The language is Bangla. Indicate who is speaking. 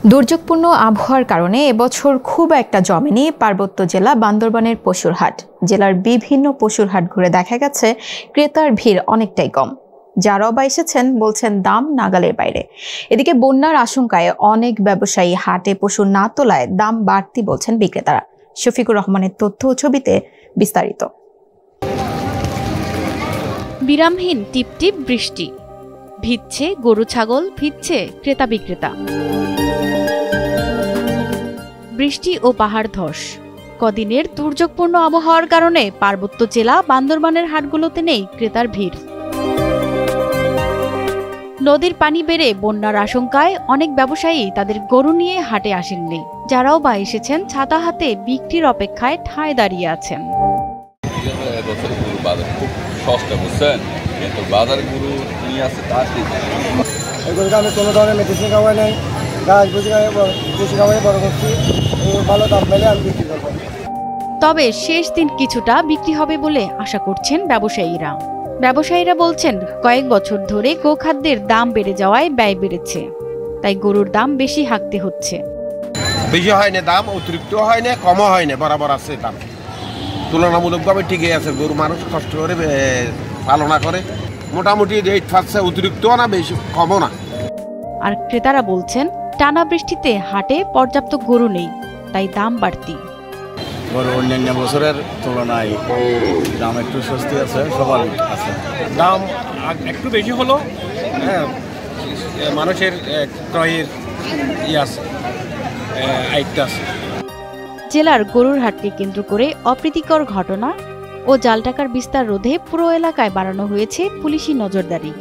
Speaker 1: দুর্যোগপূর্ণ আবহাওয়ার কারণে এবছর খুব একটা জমেনি পার্বত্য জেলা বান্দরবানের পশুর হাট। জেলার বিভিন্ন পশুর হাট ঘুরে দেখা গেছে ক্রেতার ভিড় অনেকটাই কম। যারাও বা এসেছেন বলছেন দাম নাগালের বাইরে। এদিকে বন্যার আশঙ্কায় অনেক ব্যবসায়ী হাটে পশু না তোলায় দাম বাড়তি বলছেন বিক্রেতারা। শফিকুর রহমানের তথ্য ও ছবিতে বিস্তারিত।
Speaker 2: বিরামহীন টিপটিপ বৃষ্টি, ভিজছে গরু ছাগল, ভিজছে ক্রেতা বিক্রেতা। বৃষ্টি ও পাহাড় ধস, কদিনের দুর্যোগপূর্ণ আবহাওয়ার কারণে পার্বত্য জেলা বান্দরবানের হাটগুলোতে নেই ক্রেতার ভিড়। নদীর পানি বেড়ে বন্যার আশঙ্কায় অনেক ব্যবসায়ী তাদের গরু নিয়ে হাটে আসেননি। যারাও বা এসেছেন ছাতা হাতে বিক্রির অপেক্ষায় ঠায় দাঁড়িয়ে আছেন।
Speaker 3: কোনো ধরনের মেডিসিন খাওয়াই নেই, গাছ বুঝে বেশি খাওয়াই বড় করছি, ভালো দাম পেলে আমি বিক্রি করবো।
Speaker 2: তবে শেষ দিন কিছুটা বিক্রি হবে বলে আশা করছেন ব্যবসায়ীরা। ব্যবসায়ীরা বলছেন কয়েক বছর ধরে গোখাদ্যের দাম বেড়ে যাওয়ায় ব্যয় বেড়েছে, তাই গরুর দাম বেশি হাঁকতে হচ্ছে।
Speaker 4: বেশি হয় না দাম, অতিরিক্ত হয় না, কমও হয় না, বরাবর আছে দাম। তুলনামূলকভাবে ঠিকই আছে। গরু মানুষ কষ্ট করে পালনা করে, মোটামুটি রেট পাচ্ছে, অতিরিক্তও না বেশি কমও না।
Speaker 2: আর ক্রেতারা বলছেন টানা বৃষ্টিতে হাটে পর্যাপ্ত গরু নেই, তাই দাম বাড়তি।
Speaker 5: গরু অন্যান্য বছরের তুলনায় দাম একটু স্বস্তি আছে, সবার আছে।
Speaker 6: দাম একটু বেশি হলো, হ্যাঁ, মানুষের ক্রয়ের আইটটা আছে।
Speaker 2: জেলার গরুর হাটকে কেন্দ্র করে অপ্রীতিকর ঘটনা ও জাল টাকার বিস্তার রোধে পুরো এলাকায় বাড়ানো হয়েছে পুলিশি নজরদারি।